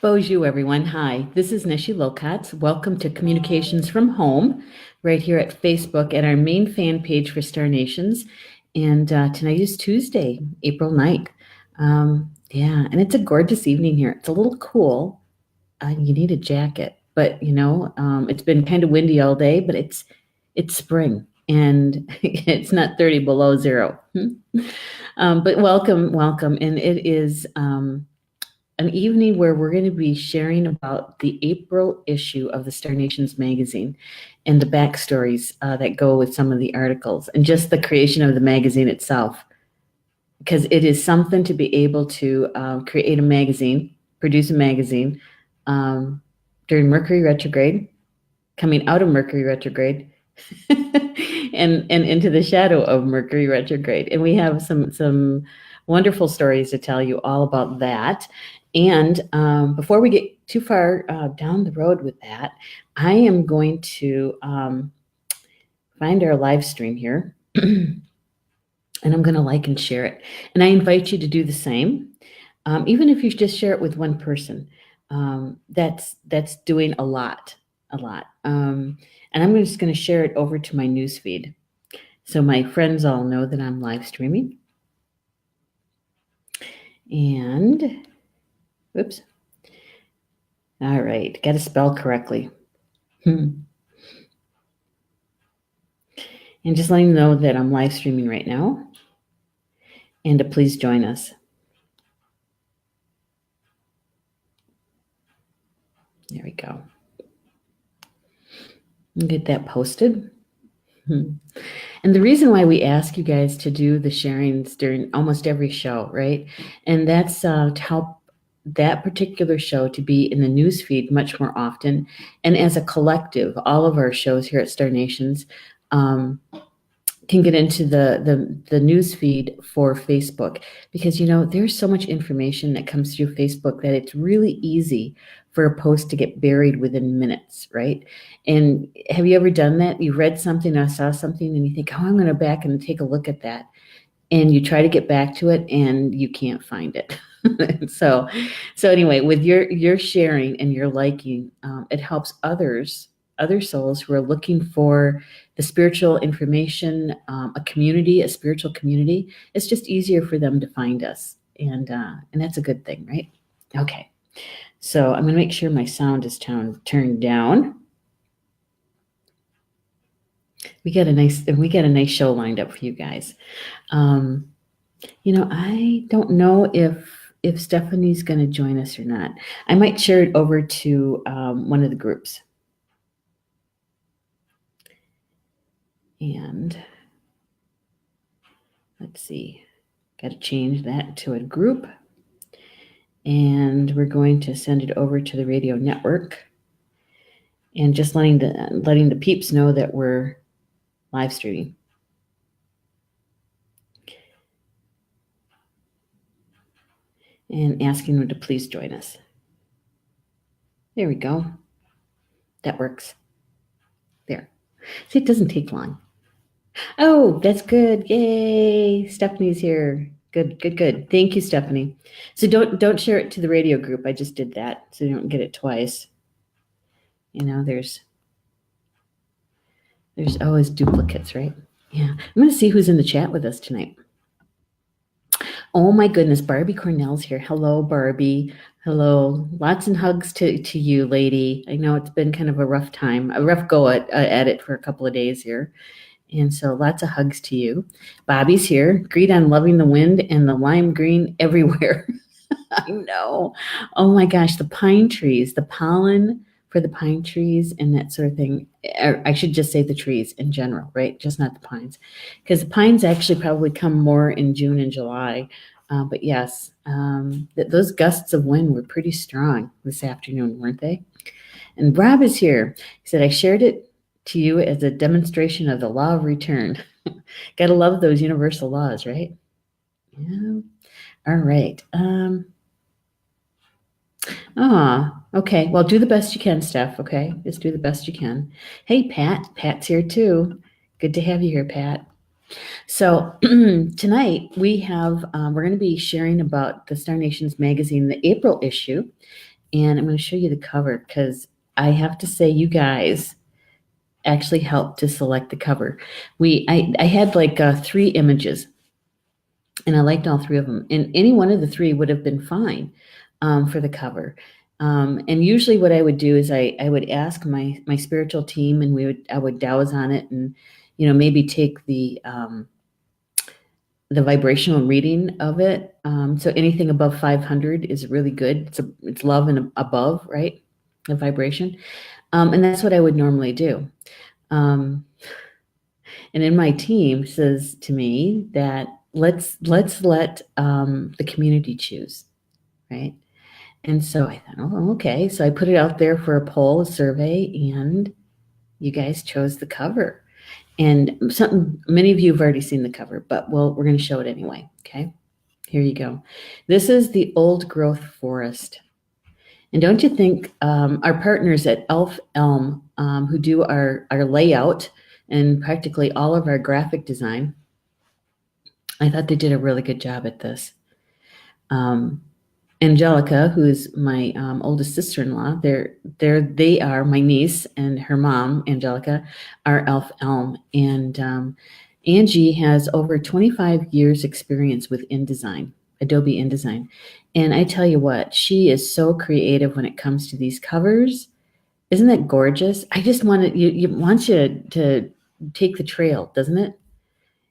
Bonjour, everyone. Hi, this is Neshi Lokotz. Welcome to Communications from Home, right here at Facebook at our main fan page for Star Nations. And tonight is Tuesday, April 9th. And it's a gorgeous evening here. It's a little cool. You need a jacket, but it's been kind of windy all day, but it's spring and it's not 30 below zero. But welcome. And it is an evening where we're going to be sharing about the April issue of the Star Nations magazine and the backstories that go with some of the articles and just the creation of the magazine itself. Because it is something to be able to create a magazine, produce a magazine during Mercury retrograde, coming out of Mercury retrograde, and into the shadow of Mercury retrograde. And we have some wonderful stories to tell you all about that. And before we get too far down the road with that, I am going to find our live stream here, and I'm going to like and share it. And I invite you to do the same, even if you just share it with one person. That's doing a lot. And I'm just going to share it over to my newsfeed, so my friends all know that I'm live streaming. And oops. All right, got to spell correctly. And just letting you know that I'm live streaming right now, and to please join us. There we go. And get that posted. And the reason why we ask you guys to do the sharings during almost every show, right? And that's to help that particular show to be in the news feed much more often. And as a collective, all of our shows here at Star Nations can get into the news feed for Facebook, because there's so much information that comes through Facebook that it's really easy for a post to get buried within minutes, right? And have you ever done that? You read something or saw something and you think, I'm going to back and take a look at that. And you try to get back to it and you can't find it. So anyway, with your sharing and your liking, it helps other souls who are looking for the spiritual information, a spiritual community. It's just easier for them to find us. And that's a good thing, right? Okay. So I'm going to make sure my sound is turned down. We got a nice show lined up for you guys. I don't know if Stephanie's going to join us or not. I might share it over to one of the groups. And let's see, got to change that to a group. And we're going to send it over to the radio network, and just letting the peeps know that we're live streaming. And asking them to please join us. There we go. That works. There. See, it doesn't take long. Oh, that's good. Yay. Stephanie's here. Good. Thank you, Stephanie. So don't share it to the radio group. I just did that so you don't get it twice. There's always duplicates, right? Yeah. I'm going to see who's in the chat with us tonight. Oh my goodness, Barbie Cornell's here. Hello, Barbie. Hello. Lots and hugs to you, lady. I know it's been kind of a rough go at it for a couple of days here. And so lots of hugs to you. Bobby's here. Greet on loving the wind and the lime green everywhere. I know. Oh my gosh, the pine trees, the pollen for the pine trees and that sort of thing. I should just say the trees in general, right? Just not the pines. Because the pines actually probably come more in June and July. But yes, those gusts of wind were pretty strong this afternoon, weren't they? And Rob is here. He said, I shared it to you as a demonstration of the law of return. Gotta love those universal laws, right? Yeah. All right. Okay. Well, do the best you can, Steph. Okay. Just do the best you can. Hey, Pat. Pat's here too. Good to have you here, Pat. So tonight we have, we're going to be sharing about the Star Nations magazine, the April issue. and I'm going to show you the cover because I have to say you guys actually helped to select the cover. I had like 3 images, and I liked all 3 of them, and any one of the 3 would have been fine for the cover. And usually, what I would do is I would ask my spiritual team, and I would douse on it, and maybe take the vibrational reading of it. So anything above 500 is really good. It's love and above, right? The vibration. And that's what I would normally do. And then my team says to me that let's let the community choose, right? And so I thought, oh, okay. So I put it out there for a poll, a survey, and you guys chose the cover. And many of you have already seen the cover, but we're going to show it anyway. Okay, here you go. This is the old growth forest. And don't you think our partners at Elf Elm, who do our layout and practically all of our graphic design, I thought they did a really good job at this. Angelica, who is my oldest sister-in-law, they are my niece and her mom, Angelica, are Elf Elm. And Angie has over 25 years experience with InDesign, Adobe InDesign. And I tell you what, she is so creative when it comes to these covers. Isn't that gorgeous? I just want you to take the trail, doesn't it?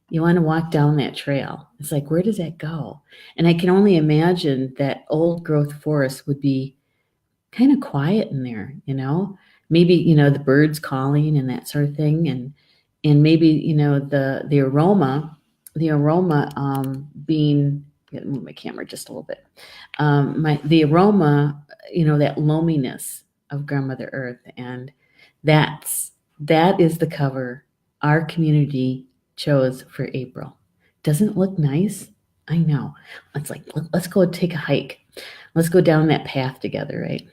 You want to walk down that trail. It's like, where does that go? And I can only imagine that old growth forest would be kind of quiet in there, maybe, the birds calling and that sort of thing. And maybe, the aroma being, move my camera just a little bit. The aroma, that loneliness of Grandmother Earth. And that is the cover our community chose for April. Doesn't it look nice? I know. Let's go take a hike. Let's go down that path together, right?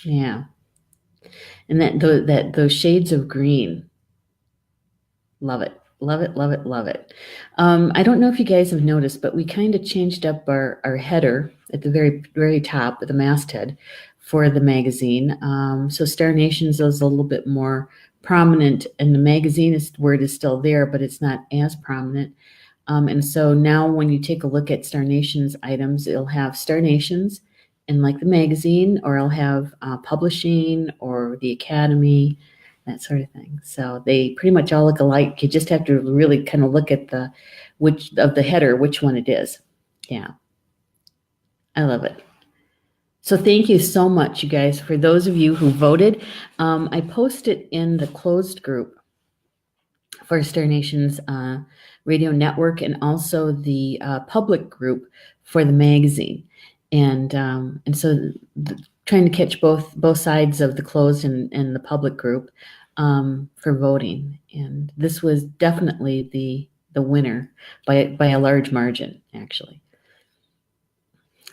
Yeah. And those shades of green. Love it. Love it, love it, love it. I don't know if you guys have noticed, but we kind of changed up our header at the very, very top of the masthead for the magazine. So Star Nations is a little bit more prominent, and the magazine word is still there, but it's not as prominent. And so now when you take a look at Star Nations items, it'll have Star Nations and like the magazine, or it'll have publishing or the academy, that sort of thing. So they pretty much all look alike. You just have to really kind of look at which of the header, which one it is. Yeah. I love it. So thank you so much, you guys, for those of you who voted. I posted in the closed group for Star Nations radio network, and also the public group for the magazine. And so trying to catch both sides of the closed and the public group for voting. And this was definitely the winner by a large margin, actually.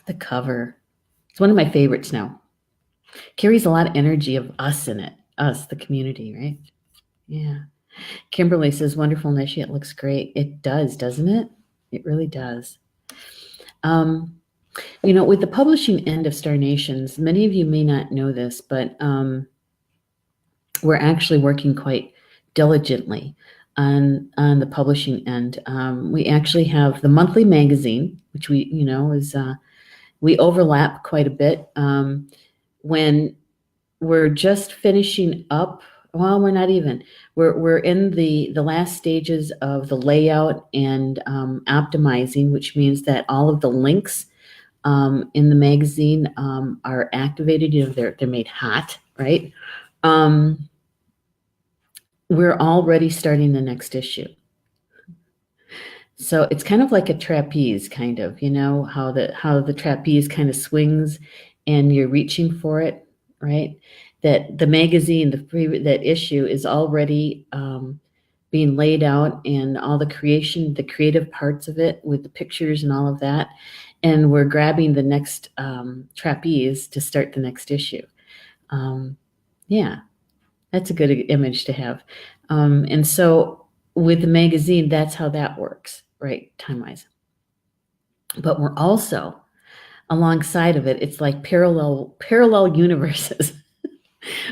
The cover. It's one of my favorites now. Carries a lot of energy of us in it. Us, the community, right? Yeah. Kimberly says, wonderful, Neshi. It looks great. It does, doesn't it? It really does. With the publishing end of Star Nations, many of you may not know this, but we're actually working quite diligently on the publishing end. We actually have the monthly magazine, which we overlap quite a bit. When we're just finishing up, well, we're not even. We're in the last stages of the layout and optimizing, which means that all of the links in the magazine are activated. They're made hot, right? We're already starting the next issue. So it's kind of like a trapeze, kind of, how the trapeze kind of swings and you're reaching for it, right? That the magazine, that issue is already being laid out, and all the creative parts of it with the pictures and all of that. And we're grabbing the next trapeze to start the next issue. Yeah, that's a good image to have. And so with the magazine, that's how that works, right, time-wise. But we're also alongside of it, it's like parallel universes.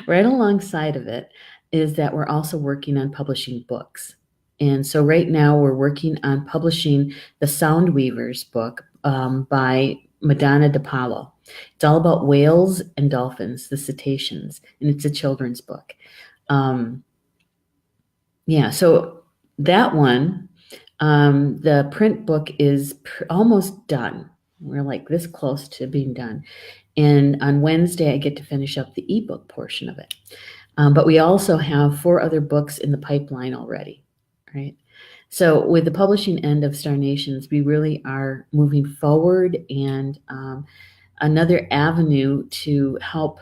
Right alongside of it is that we're also working on publishing books. And so right now we're working on publishing the Sound Weavers book by Madonna DePaulo. It's all about whales and dolphins, the cetaceans, and it's a children's book. So that one, the print book is almost done. We're like this close to being done. And on Wednesday, I get to finish up the ebook portion of it. But we also have 4 other books in the pipeline already, right? So with the publishing end of Star Nations, we really are moving forward, and another avenue to help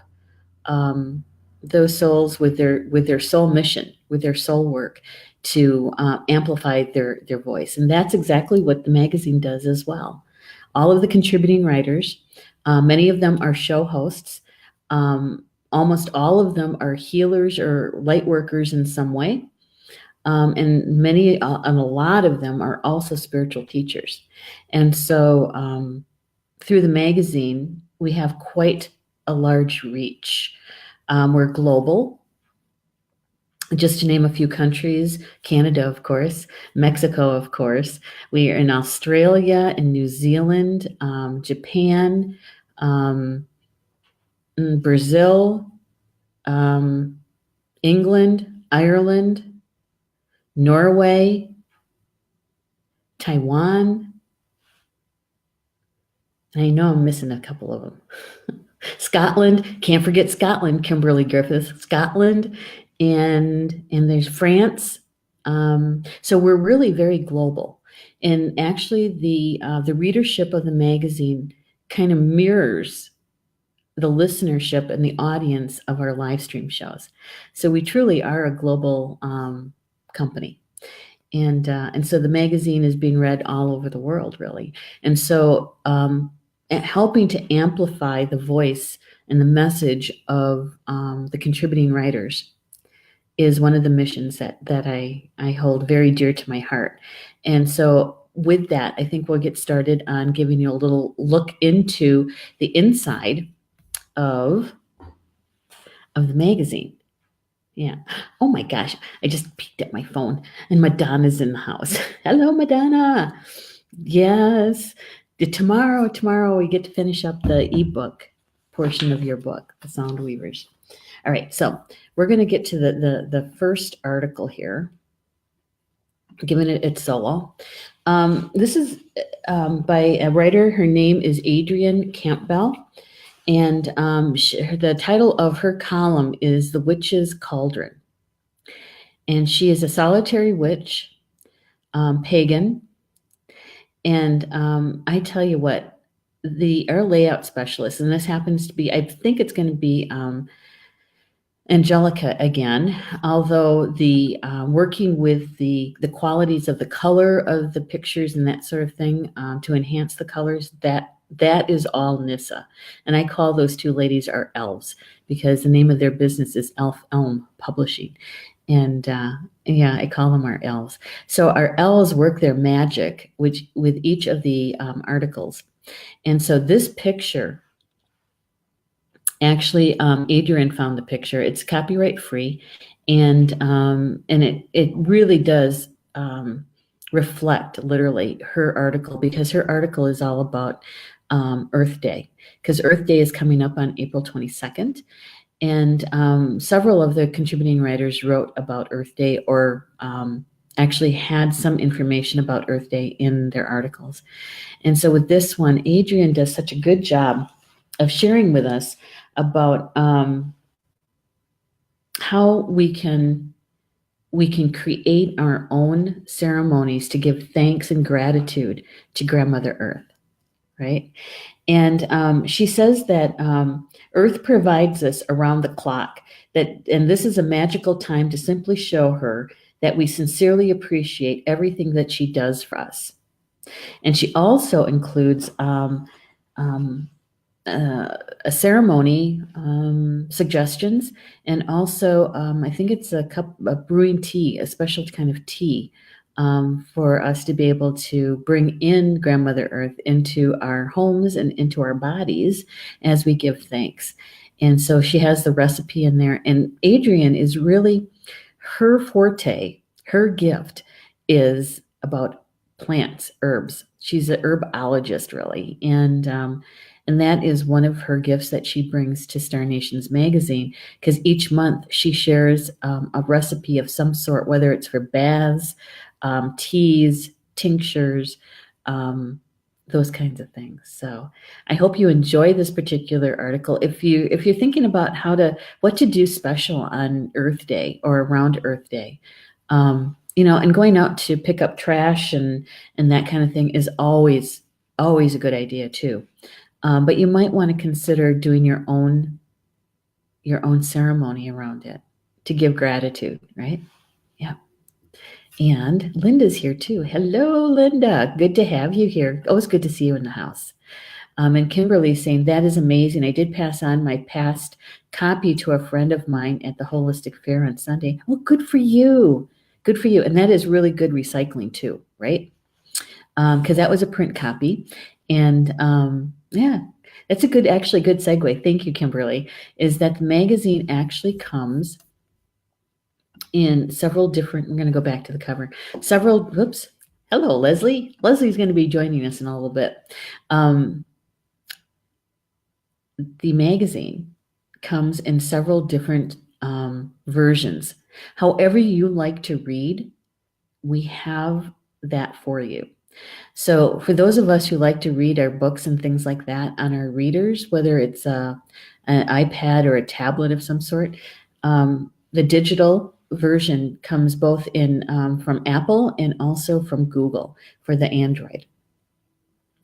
those souls with their soul mission, with their soul work, to amplify their voice. And that's exactly what the magazine does as well. All of the contributing writers, many of them are show hosts. Almost all of them are healers or light workers in some way. And a lot of them are also spiritual teachers. And so through the magazine, we have quite a large reach. We're global. Just to name a few countries: Canada, of course, Mexico, of course. We are in Australia and New Zealand, Japan, Brazil, England, Ireland, Norway, Taiwan. I know I'm missing a couple of them. Scotland, can't forget Scotland, Kimberly Griffiths, Scotland, and there's France. So we're really very global. And actually the readership of the magazine kind of mirrors the listenership and the audience of our live stream shows. So we truly are a global company. And so the magazine is being read all over the world, really. And so helping to amplify the voice and the message of the contributing writers is one of the missions that I hold very dear to my heart. And so with that, I think we'll get started on giving you a little look into the inside of the magazine. Yeah. Oh my gosh, I just peeked at my phone and Madonna's in the house. Hello, Madonna. Yes. Tomorrow we get to finish up the ebook portion of your book, The Sound Weavers. All right, so we're going to get to the first article here, giving it its solo. This is by a writer. Her name is Adrienne Campbell, and the title of her column is The Witch's Cauldron. And she is a solitary witch, pagan. And I tell you what, our layout specialist, and this happens to be, I think it's going to be Angelica again, although the working with the qualities of the color of the pictures and that sort of thing to enhance the colors, that is all Nissa. And I call those two ladies our elves, because the name of their business is Elf Elm Publishing. And I call them our elves. So our elves work their magic with each of the articles. And so this picture, actually, Adrienne found the picture. It's copyright free, and it really does reflect literally her article, because her article is all about Earth Day, because Earth Day is coming up on April 22nd. And several of the contributing writers wrote about Earth Day, or actually had some information about Earth Day in their articles. And so with this one, Adrienne does such a good job of sharing with us about how we can create our own ceremonies to give thanks and gratitude to Grandmother Earth, right? And she says that Earth provides us around the clock, and this is a magical time to simply show her that we sincerely appreciate everything that she does for us. And she also includes a ceremony suggestions, and also I think it's a cup of brewing tea, a special kind of tea for us to be able to bring in Grandmother Earth into our homes and into our bodies as we give thanks. And so she has the recipe in there. And Adrienne is really, her forte, her gift is about plants, herbs. She's an herbologist, really. And that is one of her gifts that she brings to Star Nations magazine, because each month she shares a recipe of some sort, whether it's for baths, teas, tinctures, those kinds of things. So I hope you enjoy this particular article. If you're thinking about what to do special on Earth Day or around Earth Day, and going out to pick up trash and that kind of thing is always a good idea too. But you might want to consider doing your own ceremony around it to give gratitude, right? Yeah. And Linda's here too. Hello, Linda. Good to have you here. Always good to see you in the house. And Kimberly's saying, that is amazing. I did pass on my past copy to a friend of mine at the Holistic Fair on Sunday. Well, good for you. Good for you. And that is really good recycling too, right? Because that was a print copy. And yeah, that's actually good segue. Thank you, Kimberly. Is that the magazine actually comes in several different, I'm going to go back to the cover. Hello, Leslie. Leslie's going to be joining us in a little bit. The magazine comes in several different versions. However you like to read, we have that for you. So for those of us who like to read our books and things like that on our readers, whether it's an iPad or a tablet of some sort, the digital version comes both in from Apple and also from Google for the Android.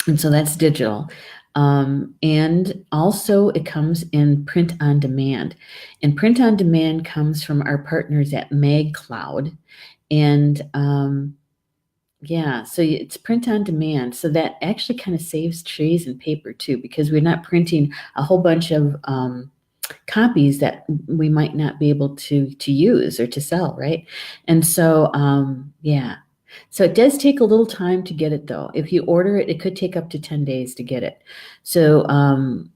And so that's digital. And also it comes in print on demand. And print on demand comes from our partners at MagCloud. And yeah, so it's print on demand. So that actually kind of saves trees and paper too, because we're not printing a whole bunch of copies that we might not be able to use or to sell, right? And so, yeah. So it does take a little time to get it though. If you order it, it could take up to 10 days to get it. So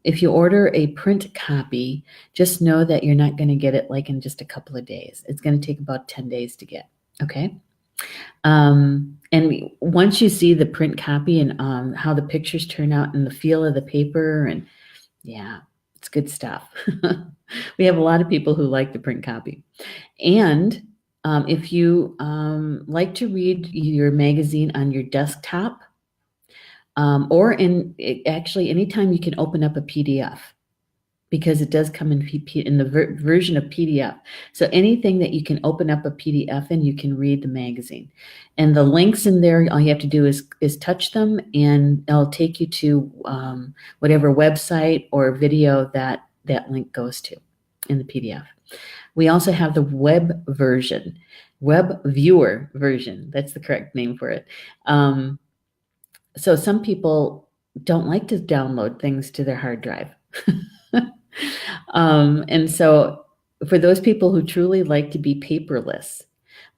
if you order a print copy, just know that you're not going to get it like in just a couple of days. It's going to take about 10 days to get, okay? And once you see the print copy and how the pictures turn out and the feel of the paper, and yeah, it's good stuff. We have a lot of people who like the print copy. And if you like to read your magazine on your desktop, or actually anytime you can open up a PDF, because it does come in the version of PDF. So anything that you can open up a PDF and you can read the magazine. And the links in there, all you have to do is touch them, and it'll take you to whatever website or video that link goes to in the PDF. We also have the web viewer version. That's the correct name for it. So some people don't like to download things to their hard drive. And so for those people who truly like to be paperless,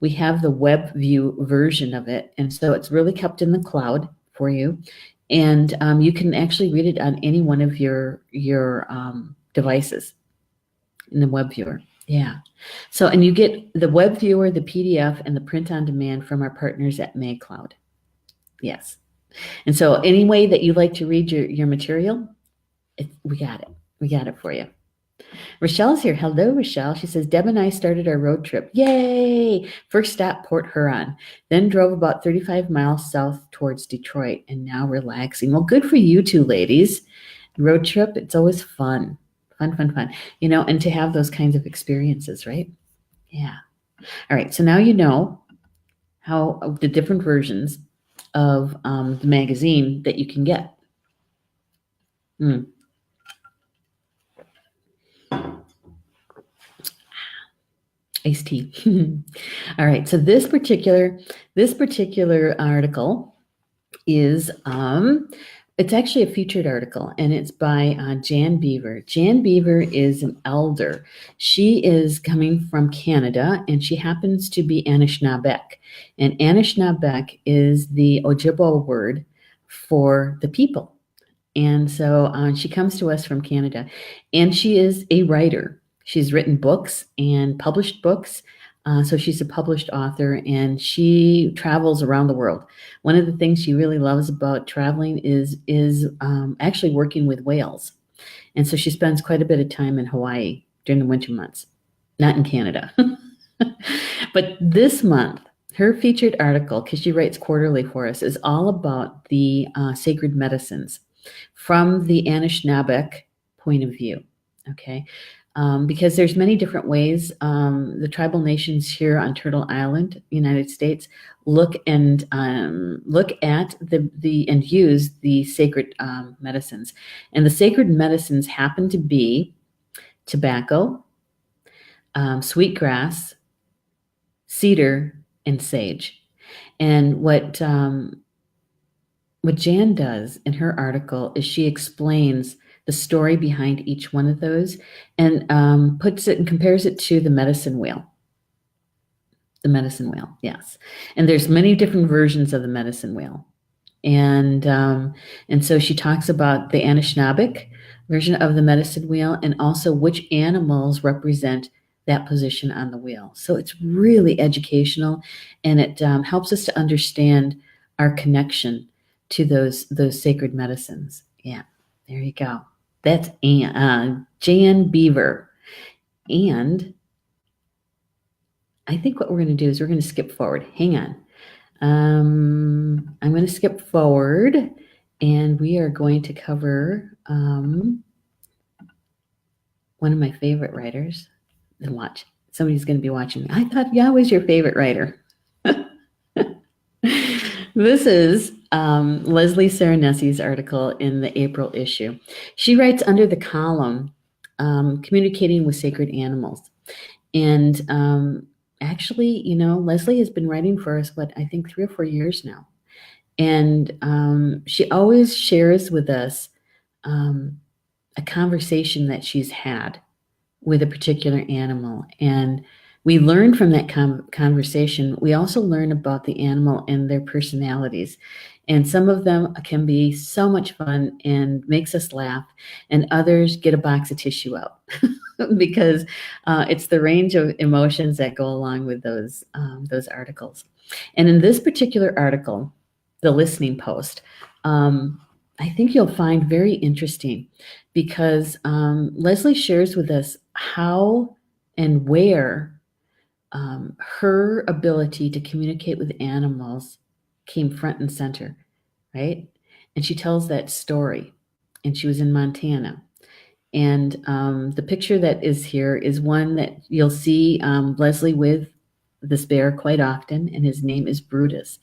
we have the web view version of it. And so it's really kept in the cloud for you. And you can actually read it on any one of your devices in the web viewer. Yeah. So, and you get the web viewer, the PDF, and the print on demand from our partners at MagCloud. Yes. And so any way that you like to read your material, we got it. We got it for you. Rochelle's here. Hello, Rochelle. She says, Deb and I started our road trip. Yay! First stop, Port Huron. Then drove about 35 miles south towards Detroit, and now relaxing. Well, good for you two ladies. Road trip, it's always fun. Fun. And to have those kinds of experiences, right? Yeah. All right. So now you know how the different versions of the magazine that you can get. Iced tea. All right. So this particular article is It's actually a featured article, and it's by Jan Beaver. Jan Beaver is an elder. She is coming from Canada, and she happens to be Anishinaabeg. And Anishinaabeg is the Ojibwe word for the people. And so she comes to us from Canada, and she is a writer. She's written books and published books. So she's a published author, and she travels around the world. One of the things she really loves about traveling is actually working with whales, and so she spends quite a bit of time in Hawaii during the winter months, not in Canada. But this month, her featured article, because she writes quarterly for us, is all about the sacred medicines from the Anishinaabe point of view. Okay, because there's many different ways the tribal nations here on Turtle Island, United States, look at the and use the sacred medicines, and the sacred medicines happen to be tobacco, sweetgrass, cedar, and sage. And what Jan does in her article is she explains the story behind each one of those and puts it and compares it to the medicine wheel. The medicine wheel, yes. And there's many different versions of the medicine wheel. And so she talks about the Anishinaabe version of the medicine wheel and also which animals represent that position on the wheel. So it's really educational, and it helps us to understand our connection to those sacred medicines. Yeah, there you go. That's Jan Beaver. And I think what we're going to do is we're going to skip forward. Hang on. I'm going to skip forward, and we are going to cover one of my favorite writers. And watch. Somebody's going to be watching me. I thought Yah was your favorite writer. This is Leslie Serenessi's article in the April issue. She writes under the column, Communicating with Sacred Animals. And actually, Leslie has been writing for us, I think 3 or 4 years now. And she always shares with us a conversation that she's had with a particular animal. And we learn from that conversation. We also learn about the animal and their personalities. And some of them can be so much fun and makes us laugh, and others get a box of tissue out because it's the range of emotions that go along with those articles. And in this particular article, the listening post, I think you'll find very interesting because Leslie shares with us how and where her ability to communicate with animals came front and center, right? And she tells that story, and she was in Montana. And the picture that is here is one that you'll see Leslie with this bear quite often, and his name is Brutus.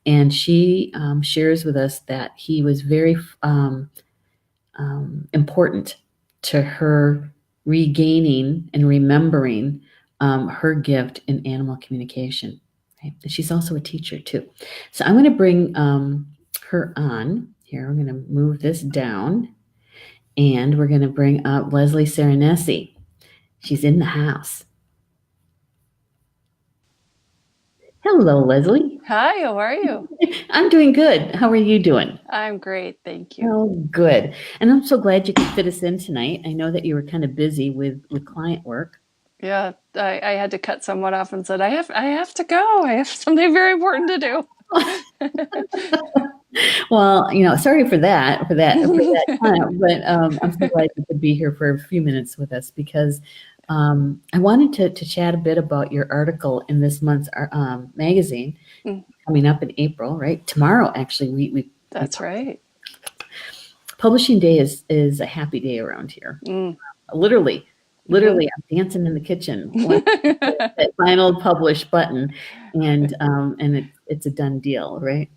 And she shares with us that he was very important to her regaining and remembering her gift in animal communication. Right? She's also a teacher too. So I'm going to bring her on here. I'm going to move this down, and we're going to bring up Leslie Serenessi. She's in the house. Hello, Leslie. Hi, how are you? I'm doing good. How are you doing? I'm great, thank you. Oh, good. And I'm so glad you could fit us in tonight. I know that you were kind of busy with client work. Yeah, I had to cut someone off and said, I have to go. I have something very important to do. Well, sorry for that time, but I'm so glad you could be here for a few minutes with us because I wanted to chat a bit about your article in this month's magazine coming up in April, right? Tomorrow, actually, That's right. Publishing day is a happy day around here. Literally, I'm dancing in the kitchen. That final publish button, and it's a done deal, right?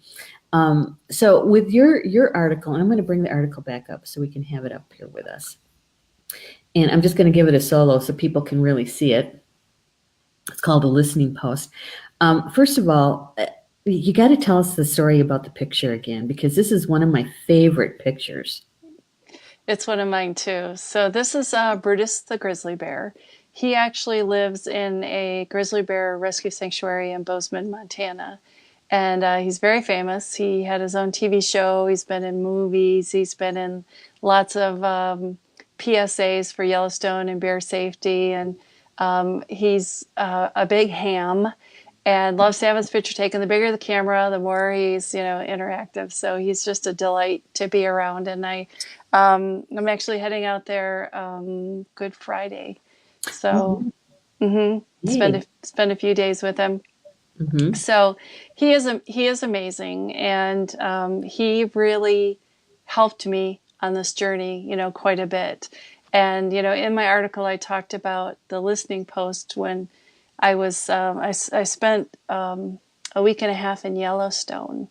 So with your article, and I'm going to bring the article back up so we can have it up here with us. And I'm just going to give it a solo so people can really see it. It's called a listening post. First of all, You got to tell us the story about the picture again, because this is one of my favorite pictures. It's one of mine too. So this is Brutus the grizzly bear. He actually lives in a grizzly bear rescue sanctuary in Bozeman, Montana. And he's very famous. He had his own TV show. He's been in movies. He's been in lots of PSAs for Yellowstone and bear safety. And he's a big ham and loves to have his picture taken. The bigger the camera, the more he's interactive. So he's just a delight to be around. And I'm actually heading out there Good Friday, so Oh, spend hey. a few days with him. Mm-hmm. So he is amazing, and he really helped me on this journey, quite a bit. And in my article, I talked about the listening post when I spent a week and a half in Yellowstone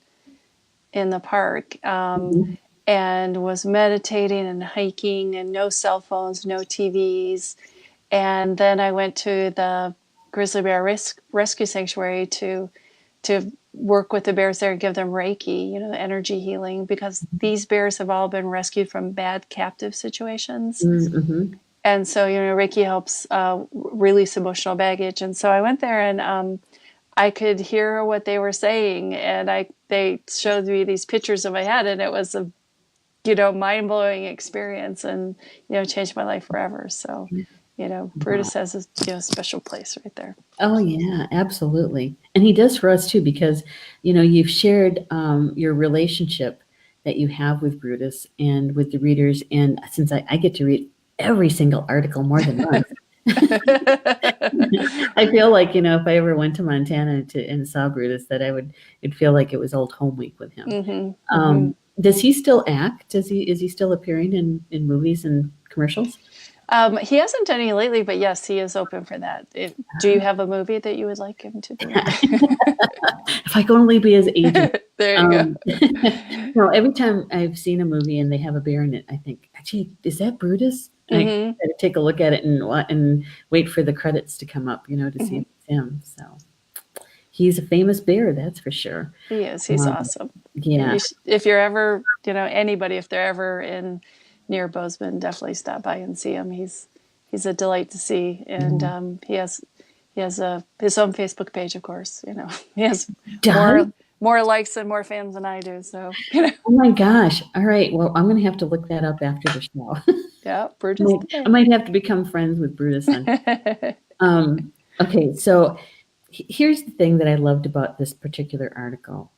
in the park. Mm-hmm. And was meditating and hiking and no cell phones, no TVs. And then I went to the grizzly bear rescue sanctuary to work with the bears there and give them Reiki, the energy healing, because these bears have all been rescued from bad captive situations. Mm-hmm. And so, Reiki helps release emotional baggage. And so I went there and I could hear what they were saying. And they showed me these pictures of my head, and it was a mind-blowing experience, and changed my life forever. So Wow. Brutus has a special place right there. Oh yeah, absolutely. And he does for us too, because you've shared your relationship that you have with Brutus and with the readers. And since I get to read every single article more than once, I feel like if I ever went to Montana and saw Brutus, that it'd feel like it was old home week with him. Hmm. Hmm. Does he still act? Is he still appearing in movies and commercials? He hasn't done any lately, but yes, he is open for that. Do you have a movie that you would like him to be If I could only be his agent. in? There you go. No, every time I've seen a movie and they have a bear in it, I think, gee, is that Brutus? I Hmm. gotta take a look at it and wait for the credits to come up, to see Hmm. if it's him. So he's a famous bear, that's for sure. He is. He's Um, awesome. yeah. If you're ever, anybody, if they're ever in near Bozeman, definitely stop by and see him. He's a delight to see, and he has his own Facebook page, of course. He has Does? more likes and more fans than I do. So Oh my gosh. All right. Well, I'm gonna have to look that up after the show. yeah, Brutus. I might have to become friends with Brutus then. Okay, so here's the thing that I loved about this particular article,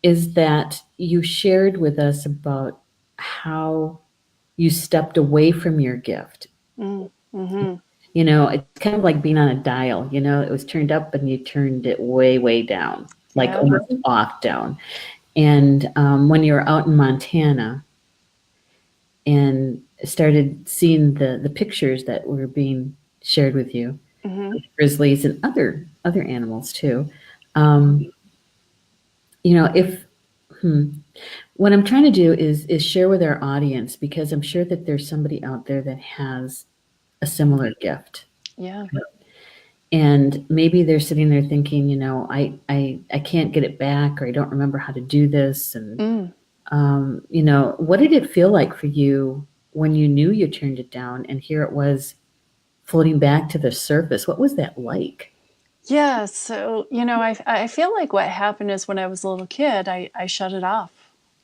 is that you shared with us about how you stepped away from your gift. Mm-hmm. It's kind of like being on a dial, it was turned up and you turned it way, way down, like Yeah. almost off down. And when you were out in Montana and started seeing the pictures that were being shared with you, Mm-hmm. grizzlies and other animals too. Um, if what I'm trying to do is share with our audience, because I'm sure that there's somebody out there that has a similar gift, Yeah. and maybe they're sitting there thinking, I can't get it back, or I don't remember how to do this, and Mm. what did it feel like for you when you knew you turned it down, and here it was floating back to the surface? What was that like? Yeah. So I feel like what happened is when I was a little kid, I shut it off.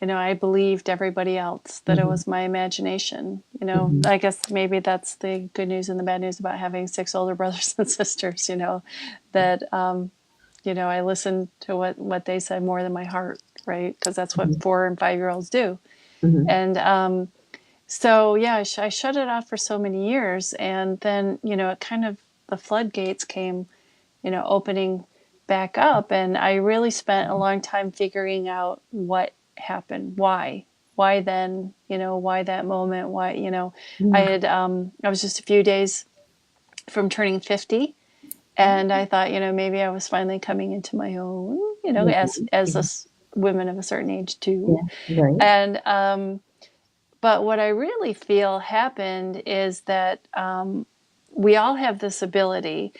I believed everybody else, that it Hmm. was my imagination. Hmm. I guess maybe that's the good news and the bad news about having six older brothers and sisters, that, I listened to what they said more than my heart, right? Because that's what 4 and 5-year-olds do. Hmm. And so, yeah, I shut it off for so many years. And then, it kind of, the floodgates came, opening back up. And I really spent a long time figuring out what happened, why then, why that moment, why, I was just a few days from turning 50. And I thought, maybe I was finally coming into my own, Yeah, as women of a certain age too. yeah, right. And, but what I really feel happened is that we all have this ability,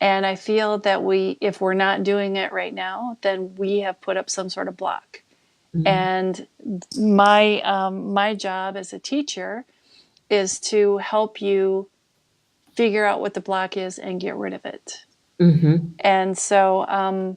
And I feel that if we're not doing it right now, then we have put up some sort of block. Mm-hmm. And my job as a teacher is to help you figure out what the block is and get rid of it. Mm-hmm. And so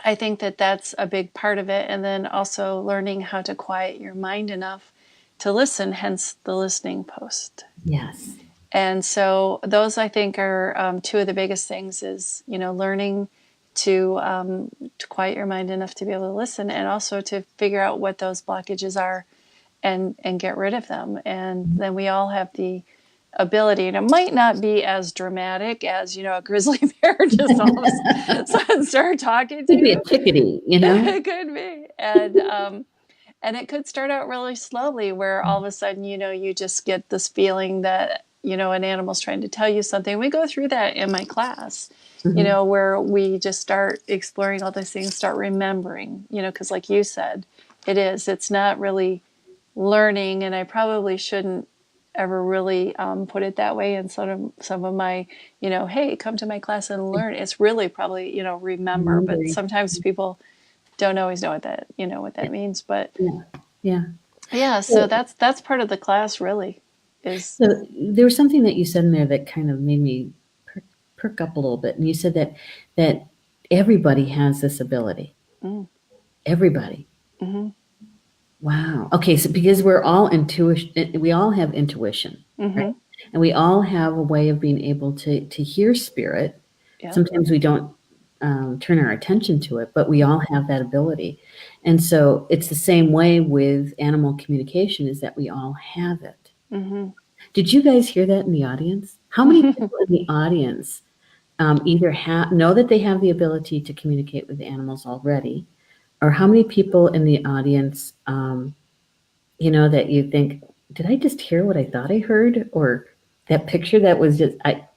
I think that that's a big part of it. And then also learning how to quiet your mind enough to listen, hence the listening post. Yes. And so those I think are two of the biggest things is, learning to quiet your mind enough to be able to listen, and also to figure out what those blockages are and get rid of them. And then we all have the ability, and it might not be as dramatic as, a grizzly bear just all of a sudden start talking to Could be a you. chickadee, you know? It could be. And it could start out really slowly where all of a sudden, you just get this feeling that, an animal's trying to tell you something. We go through that in my class, Mm-hmm. where we just start exploring all these things, start remembering, because like you said, it's not really learning. And I probably shouldn't ever really put it that way in some of my, hey, come to my class and learn. It's really probably, remember, but Remembering. sometimes people don't always know what that means. But Yeah. Yeah. yeah, so So, that's part of the class really is. so there was something that you said in there that kind of made me perk up a little bit. And you said that everybody has this ability. Mm, Everybody. hmm Wow. Okay, so because we're all intuition, we all have intuition, right? hmm And we all have a way of being able to hear spirit. Yep. Sometimes we don't turn our attention to it, but we all have that ability. And so it's the same way with animal communication, is that we all have it. hmm Did you guys hear that in the audience? How many people in the audience either know that they have the ability to communicate with animals already, or how many people in the audience, that you think, did I just hear what I thought I heard? Or that picture that was just, that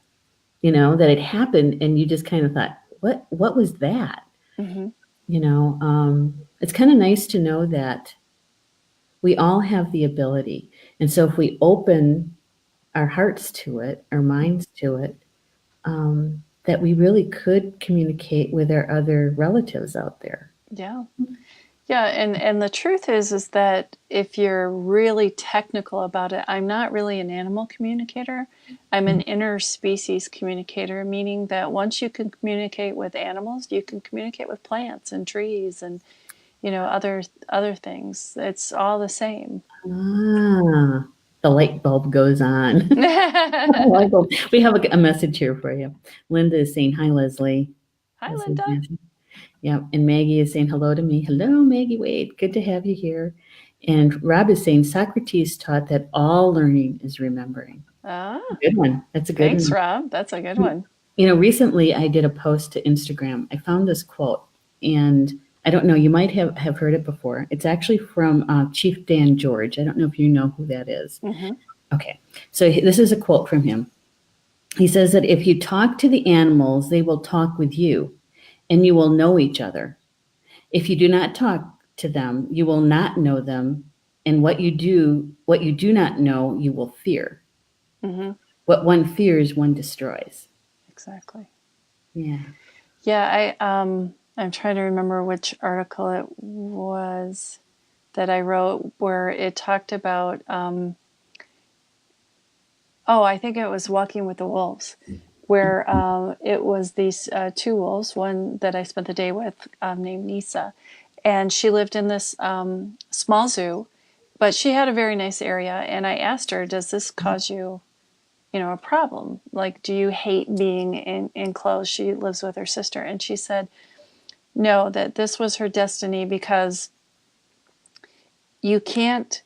it happened and you just kind of thought, what was that? hmm It's kind of nice to know that we all have the ability. And so if we open our hearts to it, our minds to it, that we really could communicate with our other relatives out there. Yeah. Yeah, and the truth is that if you're really technical about it, I'm not really an animal communicator. I'm an interspecies communicator, meaning that once you can communicate with animals, you can communicate with plants and trees and other things. It's all the same. Ah, the light bulb goes on. Hi, Light bulb. We have a message here for you. Linda is saying, hi, Leslie. Leslie's Linda. message. Yeah, and Maggie is saying hello to me. Hello, Maggie Wade. Good to have you here. And Rob is saying Socrates taught that all learning is remembering. Ah, Good one. That's a good thanks, one. Rob. That's a good one. Recently I did a post to Instagram. I found this quote, and I don't know, you might have heard it before. It's actually from Chief Dan George. I don't know if you know who that is. hmm Okay, so this is a quote from him. He says that if you talk to the animals, they will talk with you, and you will know each other. If you do not talk to them, you will not know them, and what you do not know, you will fear. hmm What one fears, one destroys. Exactly. Yeah. Yeah, I'm trying to remember which article it was that I wrote where it talked about I think it was Walking with the Wolves, where it was these two wolves, one that I spent the day with named Nisa, and she lived in this small zoo, but she had a very nice area. And I asked her, does this cause you, a problem? Like, do you hate being enclosed? She lives with her sister. And she said, no, that this was her destiny because you can't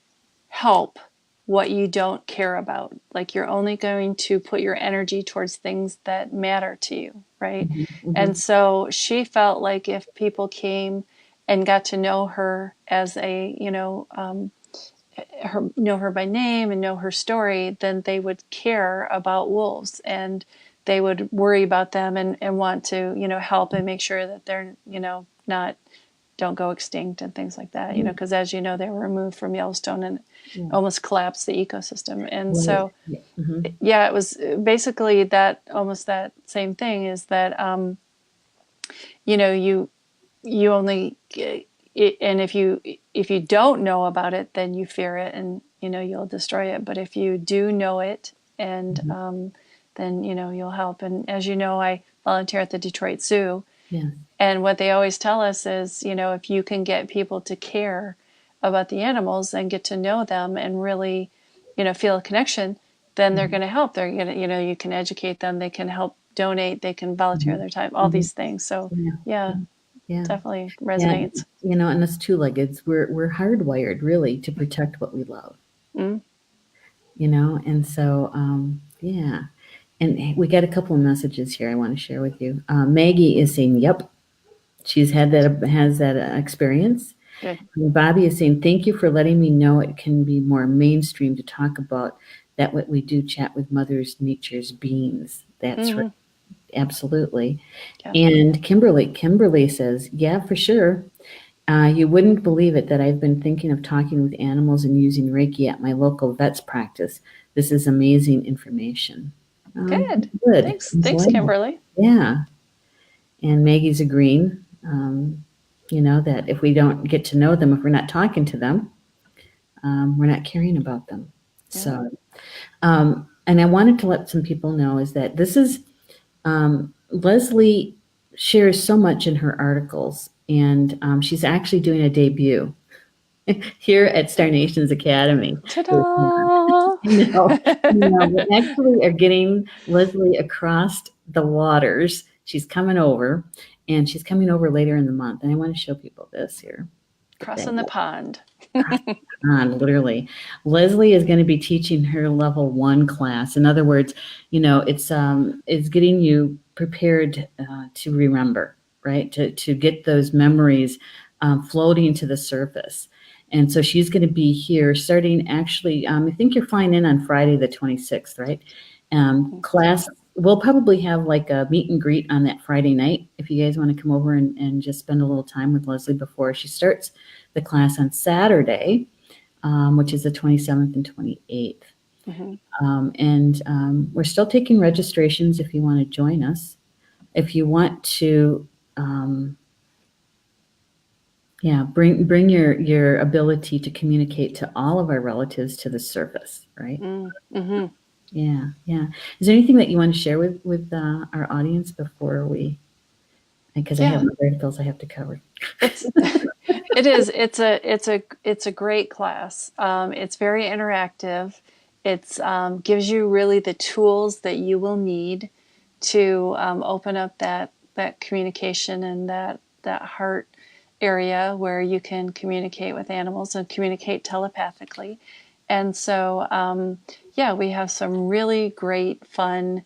help what you don't care about. Like you're only going to put your energy towards things that matter to you, right? Mhm, And mhm. so she felt like if people came and got to know her as know her by name and know her story, then they would care about wolves and they would worry about them and want to, help and make sure that they're, not don't go extinct and things like that, you know, because as you know, they were removed from Yellowstone and Yeah. almost collapsed the ecosystem. And Right. so, Yeah. Mm-hmm. yeah, it was basically that, almost that same thing, is that, you know, you only, and if you don't know about it, then you fear it and, you know, you'll destroy it. But if you do know it, and Mm-hmm. then, you know, you'll help. And as you know, I volunteer at the Detroit Zoo. Yeah. And what they always tell us is, you know, if you can get people to care about the animals and get to know them and really, you know, feel a connection, then they're Mm-hmm. going to help. They're going to, you know, you can educate them, they can help donate, they can volunteer Mm-hmm. their time, all Mm-hmm. these things. So, Yeah. yeah, Yeah. definitely Yeah. resonates. You know, and us two-leggeds, we're hardwired really to protect what we love. Mm. You know, and so yeah. And we got a couple of messages here I want to share with you. Maggie is saying, "Yep, she's had that has that experience." Good. And Bobby is saying, "Thank you for letting me know it can be more mainstream to talk about that. What we do, chat with Mother's Nature's beings. That's right, Mm-hmm. absolutely." Yeah. And Kimberly says, "Yeah, for sure. You wouldn't believe it that I've been thinking of talking with animals and using Reiki at my local vet's practice. This is amazing information." Good. Good. Thanks. I'm Thanks, glad. Kimberly. Yeah. And Maggie's agreeing, you know, that if we don't get to know them, if we're not talking to them, we're not caring about them. Yeah. So, and I wanted to let some people know is that this is Leslie shares so much in her articles, and she's actually doing a debut here at Star Nations Academy. Ta-da! No, no, we actually are getting Leslie across the waters. She's coming over, and she's coming over later in the month. And I want to show people this here. Get that Crossing the pond. on, literally. Leslie is going to be teaching her level 1 class. In other words, you know, it's getting you prepared to remember, right? To get those memories floating to the surface. And so she's going to be here starting actually, I think you're flying in on Friday the 26th, right? Class, we'll probably have like a meet and greet on that Friday night if you guys want to come over and just spend a little time with Leslie before she starts the class on Saturday, which is the 27th and 28th. Mm-hmm. And we're still taking registrations if you want to join us. If you want to, yeah, bring your ability to communicate to all of our relatives to the surface, right? Mm-hmm. Yeah, yeah. Is there anything that you want to share with our audience before we? Because I have Yeah. other articles I have to cover. It's it is. It's a great class. It's very interactive. It's gives you really the tools that you will need to open up that communication and that heart area where you can communicate with animals and communicate telepathically. And so, yeah, we have some really great, fun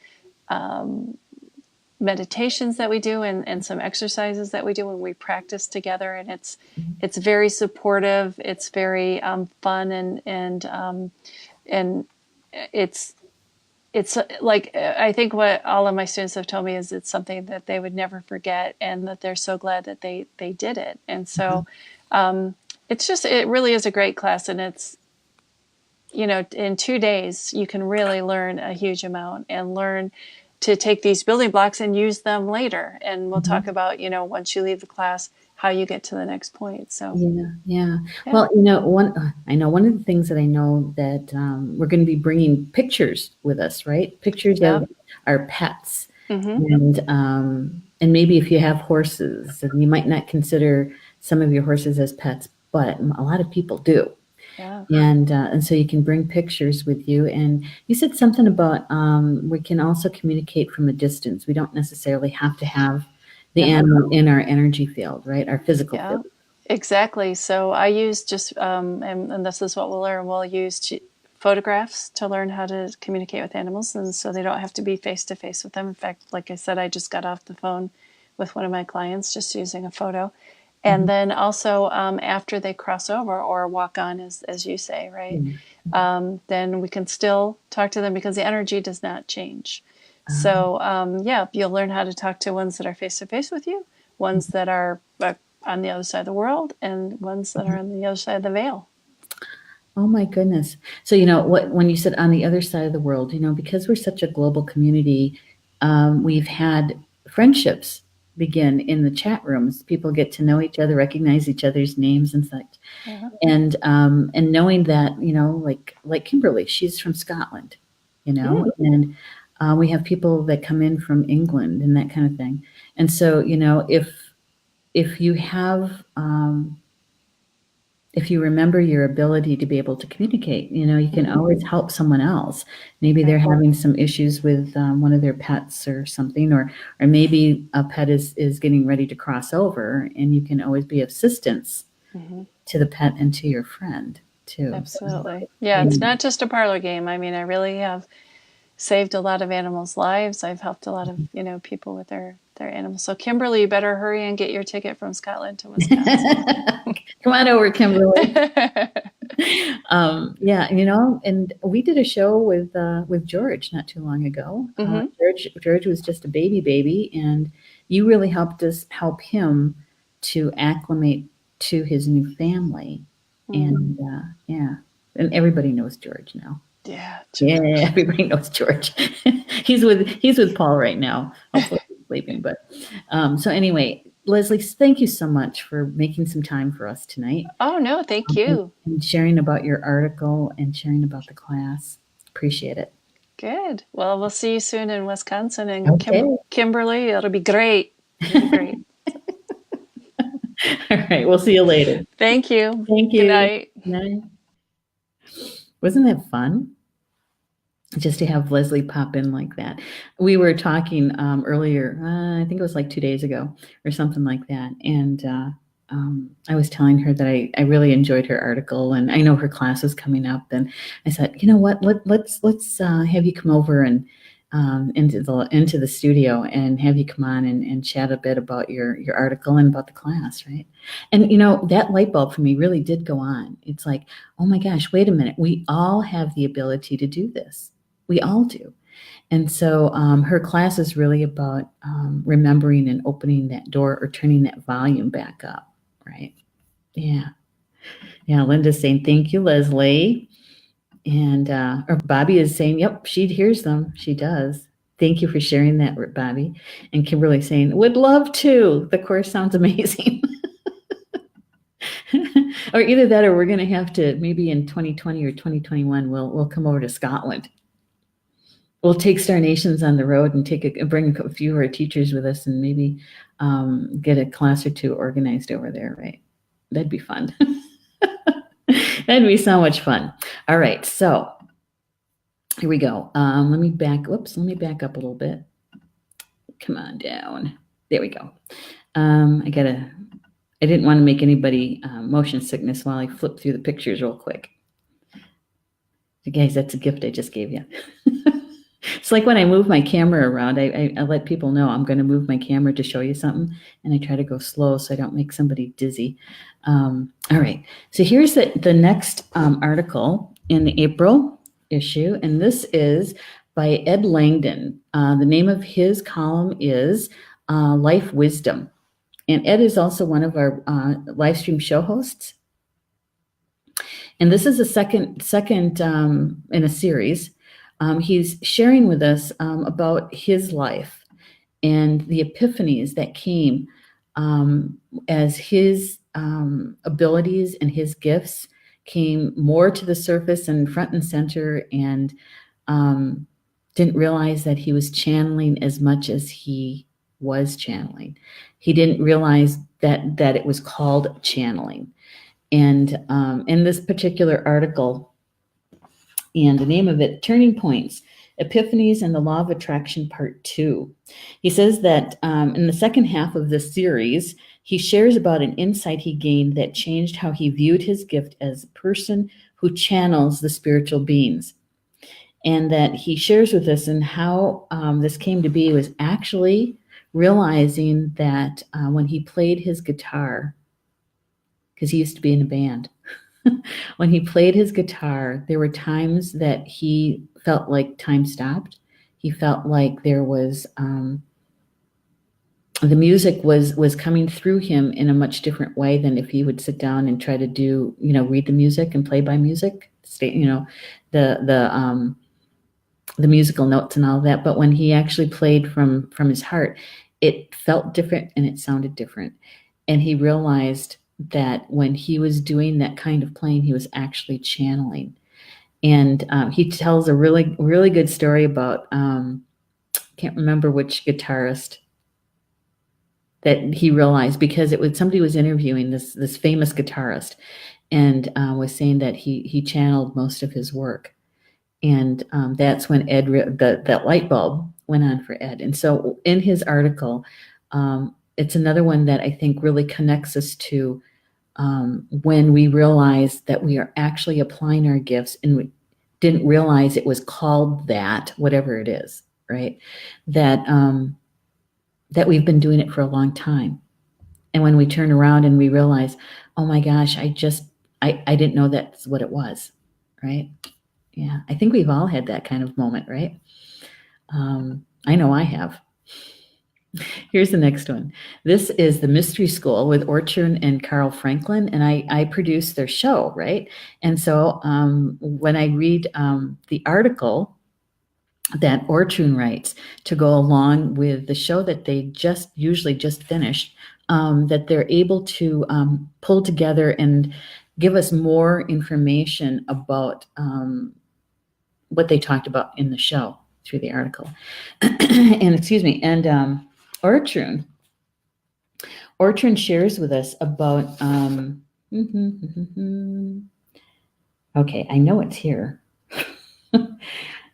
meditations that we do, and some exercises that we do when we practice together. And it's very supportive. It's very fun, and it's like, I think what all of my students have told me is it's something that they would never forget, and that they're so glad that they did it. And so it really is a great class, and it's, you know, in 2 days you can really learn a huge amount and learn to take these building blocks and use them later. And we'll talk about, you know, once you leave the class, how you get to the next point. So Yeah, yeah. yeah. Well, you know, one of the things that I know that we're going to be bringing pictures with us, right? Pictures Yeah. of our pets, Mm-hmm. and maybe if you have horses, and you might not consider some of your horses as pets, but a lot of people do. Yeah. And so you can bring pictures with you. And you said something about we can also communicate from a distance. We don't necessarily have to have the No. animal in our energy field, right? Our physical Yeah. field. Exactly. So I use just, and this is what we'll learn. We'll use photographs to learn how to communicate with animals, and so they don't have to be face to face with them. In fact, like I said, I just got off the phone with one of my clients just using a photo. And then also, after they cross over or walk on, as you say, right? Then we can still talk to them because the energy does not change. So yeah, you'll learn how to talk to ones that are face to face with you, ones that are on the other side of the world and ones that are on the other side of the veil. Oh my goodness. So, when you said on the other side of the world, because we're such a global community, we've had friendships begin in the chat rooms. People get to know each other, recognize each other's names and such. Uh-huh. And knowing that, like Kimberly, she's from Scotland, and we have people that come in from England and that kind of thing. And so, if you have, if you remember your ability to be able to communicate, you can always help someone else. Maybe they're having some issues with one of their pets or something, or maybe a pet is getting ready to cross over, and you can always be of assistance to the pet and to your friend too. Absolutely. Yeah, it's not just a parlor game. I mean, I really have saved a lot of animals' lives. I've helped a lot of, people with their animals. So Kimberly, you better hurry and get your ticket from Scotland to Wisconsin. Come on over, Kimberly. Yeah, and we did a show with George not too long ago. George was just a baby, and you really helped us help him to acclimate to his new family. And and everybody knows George now. Yeah, George. Yeah, everybody knows George. he's with Paul right now. Hopefully he's sleeping. But so anyway, Leslie, thank you so much for making some time for us tonight. Oh no, thank you. And sharing about your article and sharing about the class. Appreciate it. Good. Well, we'll see you soon in Wisconsin, and Kimberly. It'll be great. It'll be great. All right. We'll see you later. Thank you. Thank you. Good night. Good night. Wasn't that fun? Just to have Leslie pop in like that. We were talking earlier, I think it was like 2 days ago or something like that. And I was telling her that I really enjoyed her article, and I know her class is coming up. And I said, you know what, let's have you come over and into the studio and have you come on and chat a bit about your article and about the class, right? And that light bulb for me really did go on. It's like, oh my gosh, wait a minute. We all have the ability to do this. We all do. And so her class is really about remembering and opening that door or turning that volume back up, right? Yeah. Yeah, Linda's saying, thank you, Leslie. And or Bobby is saying, yep, she hears them. She does. Thank you for sharing that, Bobby. And Kimberly saying, would love to. The course sounds amazing. Or either that, or we're going to have to, maybe in 2020 or 2021, we'll come over to Scotland. We'll take Star Nations on the road and bring a few of our teachers with us, and maybe get a class or two organized over there, right? That'd be fun. That'd be so much fun. All right, so here we go. Let me back up a little bit. Come on down. There we go. I didn't want to make anybody motion sickness while I flip through the pictures real quick. Guys, that's a gift I just gave you. It's like when I move my camera around, I let people know I'm going to move my camera to show you something, and I try to go slow so I don't make somebody dizzy. All right, so here's the next article in the April issue, and this is by Ed Langdon. The name of his column is Life Wisdom, and Ed is also one of our live stream show hosts. And this is the second in a series. He's sharing with us about his life and the epiphanies that came as his abilities and his gifts came more to the surface and front and center, and didn't realize that he was channeling as much as he was channeling. He didn't realize that it was called channeling. And in this particular article, and the name of it, Turning Points, Epiphanies and the Law of Attraction, Part 2. He says that in the second half of this series, he shares about an insight he gained that changed how he viewed his gift as a person who channels the spiritual beings. And that he shares with us, and how this came to be was actually realizing that when he played his guitar, because he used to be in a band, when he played his guitar, there were times that he felt like time stopped. He felt like there was the music was coming through him in a much different way than if he would sit down and try to do, read the music and play by music, the the musical notes and all of that. But when he actually played from his heart, it felt different and it sounded different. And he realized that when he was doing that kind of playing, he was actually channeling. And he tells a really, really good story about, can't remember which guitarist that he realized, because somebody was interviewing this famous guitarist, and was saying that he channeled most of his work. And that's when Ed, that light bulb went on for Ed. And so in his article, it's another one that I think really connects us to when we realize that we are actually applying our gifts, and we didn't realize it was called that, whatever it is, right? That we've been doing it for a long time. And when we turn around and we realize, oh my gosh, I didn't know that's what it was, right? Yeah, I think we've all had that kind of moment, right? I know I have. Here's the next one. This is the Mystery School with Orchard and Carl Franklin, and I produce their show, right? And so when I read the article that Orchard writes to go along with the show that they usually just finished, that they're able to pull together and give us more information about what they talked about in the show through the article. And excuse me, and Orchard shares with us about, okay, I know it's here.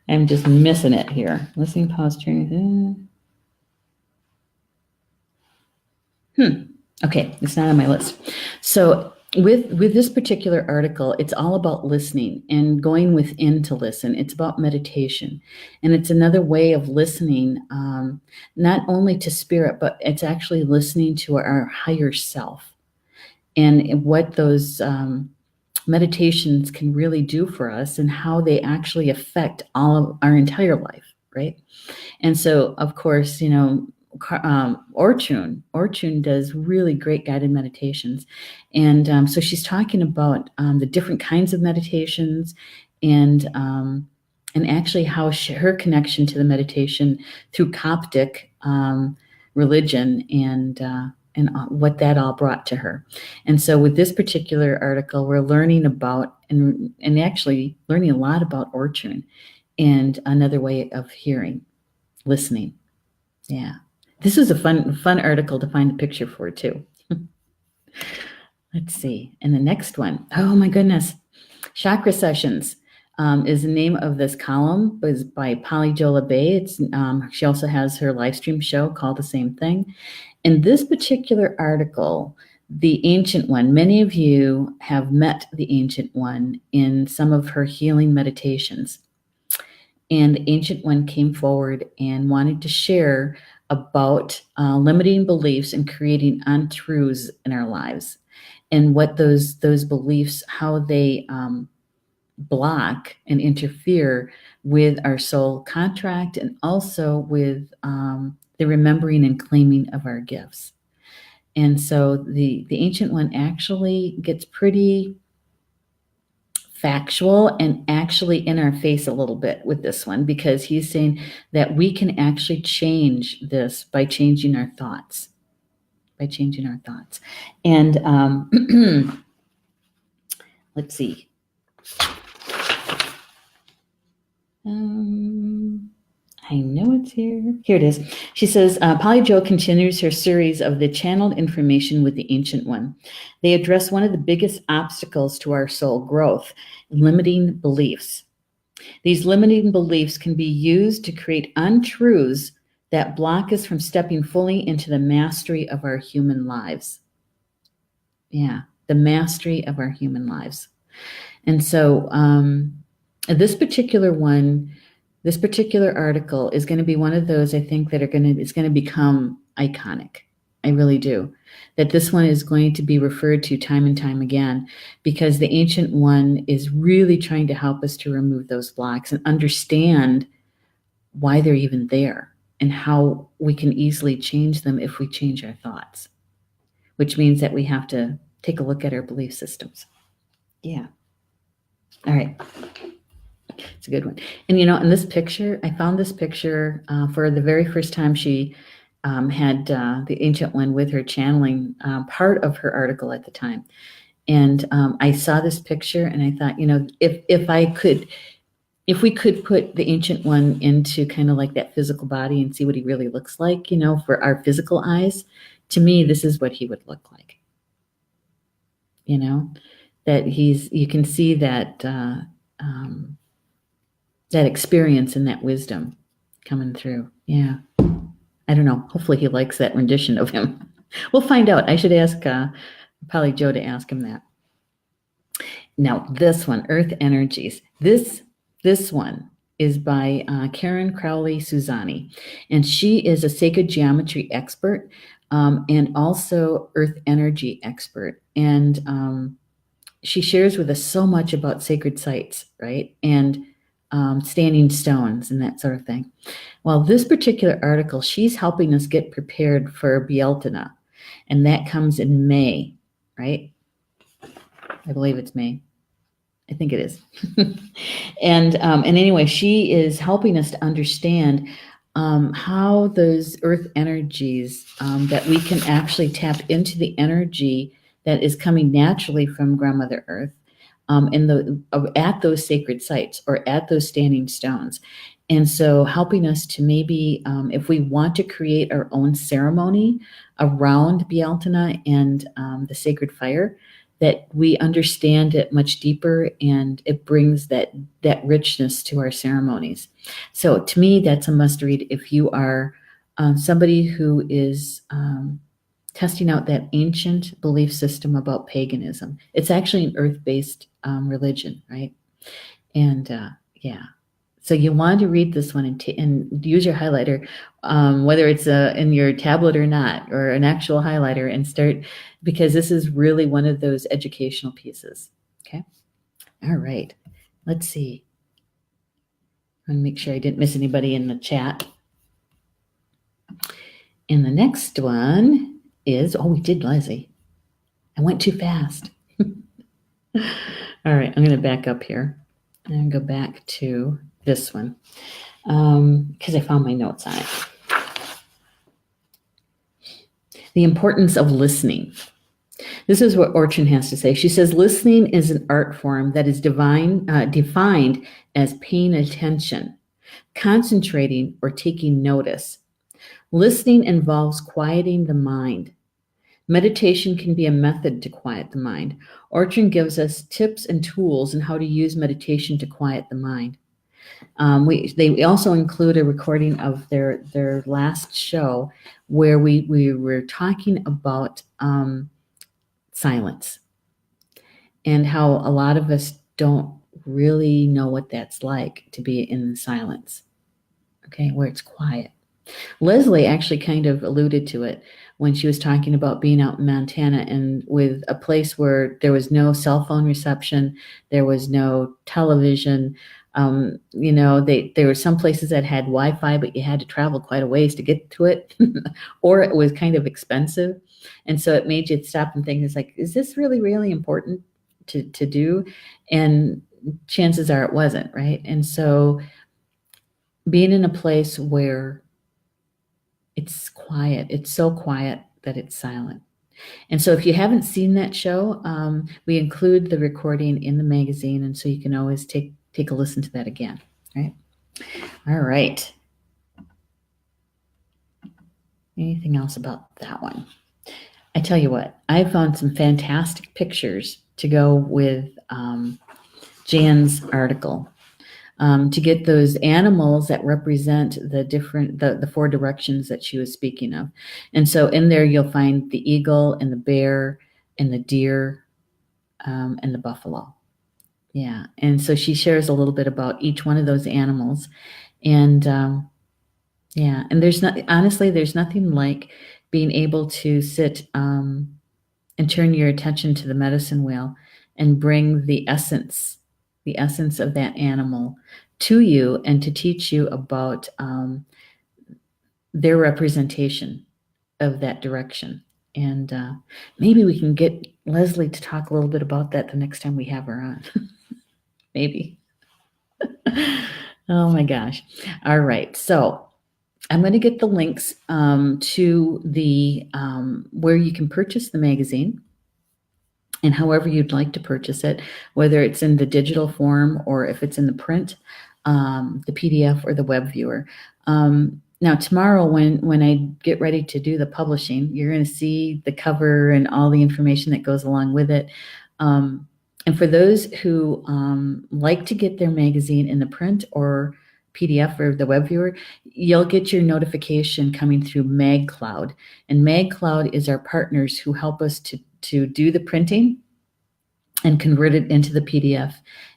I'm just missing it here. Listening posture. Okay, it's not on my list. So with this particular article, it's all about listening and going within to listen. It's about meditation, and it's another way of listening, not only to spirit, but it's actually listening to our higher self, and what those meditations can really do for us, and how they actually affect all of our entire life, right? And so, of course, Orchun does really great guided meditations. And so she's talking about the different kinds of meditations, and actually how her connection to the meditation through Coptic religion, and what that all brought to her. And so with this particular article, we're learning about, and actually learning a lot about Orchun and another way of hearing, listening. Yeah. This is a fun article to find a picture for, too. Let's see. And the next one, oh my goodness. Chakra Sessions is the name of this column. It was by Polly Jola Bay. She also has her live stream show called the same thing. In this particular article, the Ancient One, many of you have met the Ancient One in some of her healing meditations. And the Ancient One came forward and wanted to share about limiting beliefs and creating untruths in our lives, and what those beliefs, how they block and interfere with our soul contract, and also with the remembering and claiming of our gifts. And so the Ancient One actually gets pretty factual and actually in our face a little bit with this one, because he's saying that we can actually change this by changing our thoughts. And let's see. I know it's here. Here it is. She says, Polly Jo continues her series of the channeled information with the Ancient One. They address one of the biggest obstacles to our soul growth, limiting beliefs. These limiting beliefs can be used to create untruths that block us from stepping fully into the mastery of our human lives. Yeah, the mastery of our human lives. And so this particular article is going to be one of those, I think, that it's going to become iconic. I really do. That this one is going to be referred to time and time again, because the Ancient One is really trying to help us to remove those blocks and understand why they're even there, and how we can easily change them if we change our thoughts, which means that we have to take a look at our belief systems. Yeah. All right. It's a good one. And in this picture, I found this picture for the very first time she had the Ancient One with her channeling part of her article at the time. And I saw this picture and I thought, if we could put the Ancient One into kind of like that physical body and see what he really looks like, for our physical eyes, to me, this is what he would look like. That you can see that that experience and that wisdom coming through. Yeah. I don't know. Hopefully he likes that rendition of him. We'll find out. I should ask probably Joe to ask him that. Now this one, Earth Energies. This one is by Karen Crowley Suzani, and she is a sacred geometry expert and also Earth energy expert. And she shares with us so much about sacred sites, right? And standing stones and that sort of thing. Well, this particular article, she's helping us get prepared for Bealtaine, and that comes in May, right? I believe it's May. I think it is. And anyway, she is helping us to understand how those earth energies, that we can actually tap into the energy that is coming naturally from Grandmother Earth at those sacred sites or at those standing stones. And so helping us to maybe, if we want to create our own ceremony around Bealtaine and the sacred fire, that we understand it much deeper and it brings that richness to our ceremonies. So to me, that's a must read if you are somebody who is testing out that ancient belief system about paganism. It's actually an earth-based religion, right? And yeah. So you want to read this one and use your highlighter, whether it's in your tablet or not, or an actual highlighter, and start, because this is really one of those educational pieces. Okay. All right. Let's see. I want to make sure I didn't miss anybody in the chat. And the next one is, we did, Leslie. I went too fast. All right. I'm going to back up here and go back to this one because I found my notes on it. The importance of listening. This is what Orchin has to say. She says, listening is an art form that is defined as paying attention, concentrating, or taking notice. Listening involves quieting the mind. Meditation can be a method to quiet the mind. Orchin gives us tips and tools on how to use meditation to quiet the mind. They also include a recording of their last show where we were talking about silence and how a lot of us don't really know what that's like to be in silence, okay, where it's quiet. Leslie actually kind of alluded to it when she was talking about being out in Montana and with a place where there was no cell phone reception, there was no television. There were some places that had Wi-Fi, but you had to travel quite a ways to get to it, or it was kind of expensive. And so it made you stop and think, it's like, is this really, really important to do? And chances are it wasn't, right? And so being in a place where it's quiet, it's so quiet that it's silent. And so if you haven't seen that show, we include the recording in the magazine, and so you can always take a listen to that again, right? All right. Anything else about that one? I tell you what, I found some fantastic pictures to go with Jan's article, to get those animals that represent the four directions that she was speaking of. And so in there, you'll find the eagle and the bear and the deer and the buffalo. Yeah. And so she shares a little bit about each one of those animals. And yeah, and there's nothing like being able to sit and turn your attention to the medicine wheel and bring the essence of that animal to you and to teach you about their representation of that direction. And maybe we can get Leslie to talk a little bit about that the next time we have her on. Maybe. Oh my gosh. All right. So I'm going to get the links to the where you can purchase the magazine and however you'd like to purchase it, whether it's in the digital form or if it's in the print, the PDF or the web viewer. Now tomorrow when I get ready to do the publishing, you're going to see the cover and all the information that goes along with it. And for those who like to get their magazine in the print or PDF or the web viewer, you'll get your notification coming through MagCloud. And MagCloud is our partners who help us to do the printing and convert it into the PDF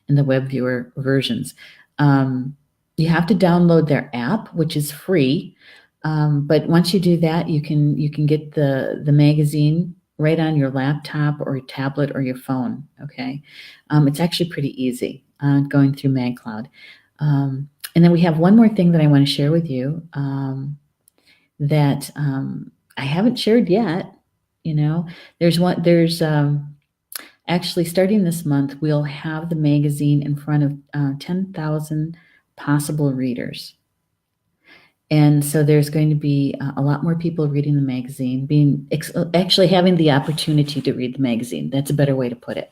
and the web viewer versions. You have to download their app, which is free. But once you do that, you can get the magazine right on your laptop or your tablet or your phone. Okay, it's actually pretty easy going through MagCloud. And then we have one more thing that I want to share with you that I haven't shared yet. You know, there's actually starting this month, we'll have the magazine in front of 10,000 possible readers. And so there's going to be a lot more people reading the magazine, actually having the opportunity to read the magazine. That's a better way to put it.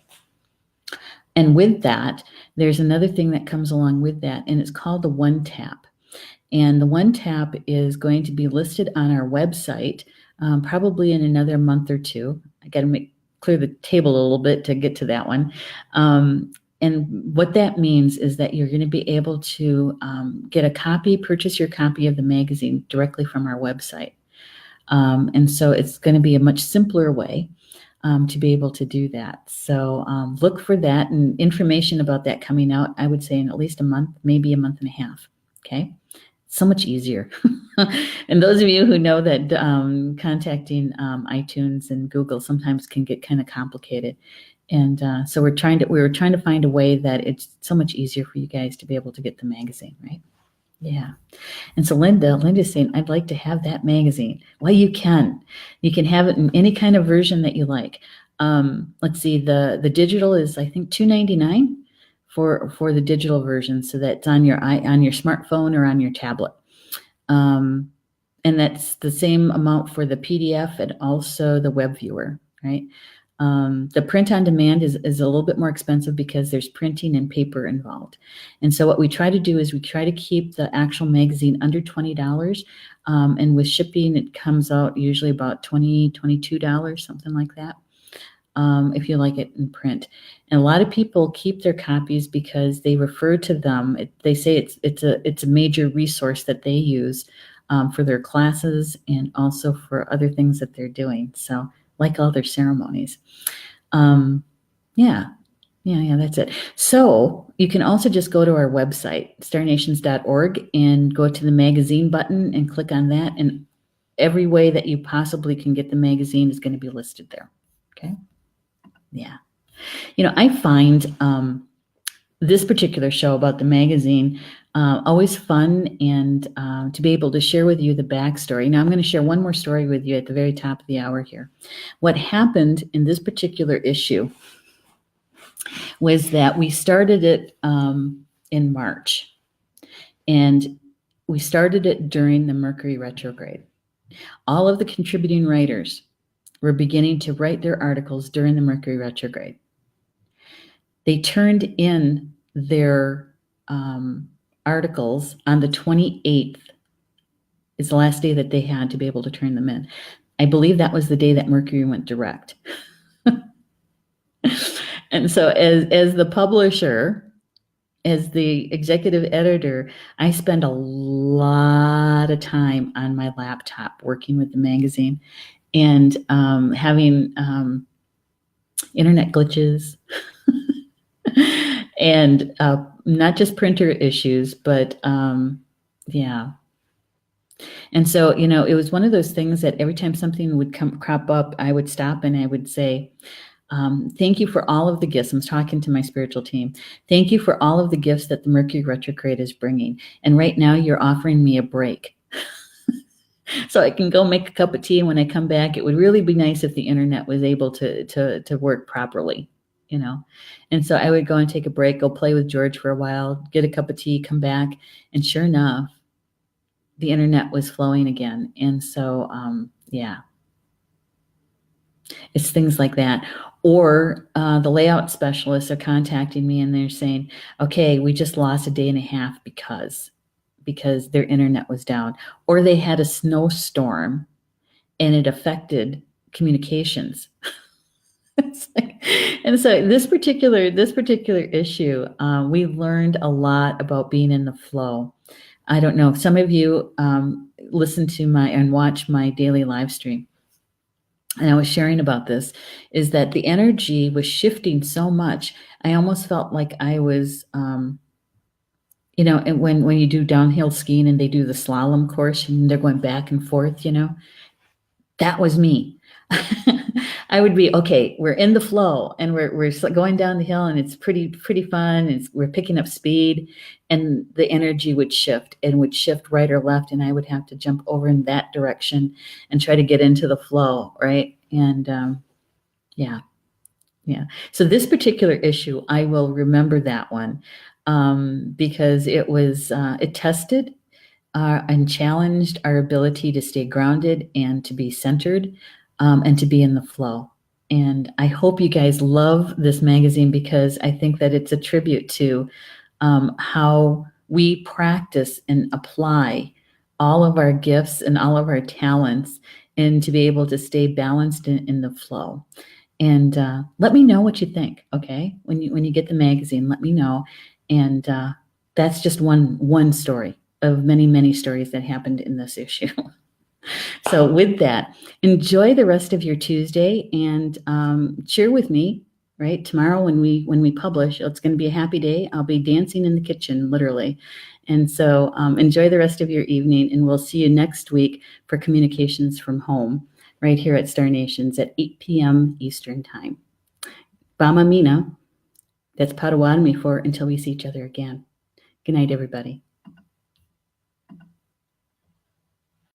And with that, there's another thing that comes along with that, and it's called the One Tap. And the One Tap is going to be listed on our website probably in another month or two. I got to clear the table a little bit to get to that one. And what that means is that you're going to be able to purchase your copy of the magazine directly from our website. And so it's going to be a much simpler way to be able to do that. So look for that and information about that coming out, I would say in at least a month, maybe a month and a half. Okay. So much easier. And those of you who know that contacting iTunes and Google sometimes can get kind of complicated. And so we were trying to find a way that it's so much easier for you guys to be able to get the magazine, right? Yeah. And so Linda's saying, I'd like to have that magazine. Well, you can have it in any kind of version that you like. Let's see, the digital is, I think, $2.99 for the digital version. So that's on your smartphone or on your tablet. And that's the same amount for the PDF and also the web viewer, right? The print on demand is a little bit more expensive because there's printing and paper involved. And so what we try to do is we try to keep the actual magazine under $20. And with shipping, it comes out usually about $20, $22, something like that. If you like it in print. And a lot of people keep their copies because they refer to them. They say it's a major resource that they use for their classes and also for other things that they're doing. So like all their ceremonies. Yeah, that's it. So you can also just go to our website, starnations.org, and go to the magazine button and click on that. And every way that you possibly can get the magazine is going to be listed there. Okay. Yeah. I find this particular show about the magazine always fun and to be able to share with you the backstory. Now I'm going to share one more story with you at the very top of the hour here. What happened in this particular issue was that we started it in March, and we started it during the Mercury retrograde. All of the contributing writers were beginning to write their articles during the Mercury retrograde. They turned in their articles on the 28th is the last day that they had to be able to turn them in. I believe that was the day that Mercury went direct. And so as the publisher, as the executive editor, I spend a lot of time on my laptop working with the magazine and having internet glitches and not just printer issues, but yeah. And so, it was one of those things that every time something would crop up, I would stop and I would say, thank you for all of the gifts. I'm talking to my spiritual team. Thank you for all of the gifts that the Mercury retrograde is bringing. And right now you're offering me a break. so I can go make a cup of tea. And when I come back, it would really be nice if the internet was able to work properly, you know? And so I would go and take a break, go play with George for a while, get a cup of tea, come back. And sure enough, the internet was flowing again. And so, yeah, it's things like that. Or the layout specialists are contacting me and they're saying, okay, we just lost a day and a half because their internet was down, or they had a snowstorm and it affected communications. And so this particular issue, we learned a lot about being in the flow. I don't know if some of you listen to and watch my daily live stream, and I was sharing about this, is that the energy was shifting so much. I almost felt like I was, and when you do downhill skiing and they do the slalom course and they're going back and forth, that was me. I would be, okay, we're in the flow and we're going down the hill and it's pretty fun. We're picking up speed, and the energy would shift right or left. And I would have to jump over in that direction and try to get into the flow. Right. And, yeah. So this particular issue, I will remember that one, because it tested and challenged our ability to stay grounded and to be centered, and to be in the flow. And I hope you guys love this magazine, because I think that it's a tribute to how we practice and apply all of our gifts and all of our talents, and to be able to stay balanced in the flow. And let me know what you think, okay? When you get the magazine, let me know. And that's just one story of many, many stories that happened in this issue. So with that, enjoy the rest of your Tuesday, and share with me, right? Tomorrow when we publish, it's going to be a happy day. I'll be dancing in the kitchen, literally. And so enjoy the rest of your evening, and we'll see you next week for Communications from Home, right here at Star Nations at 8 p.m. Eastern Time. Bama Mina, that's Potawatomi for until we see each other again. Good night, everybody.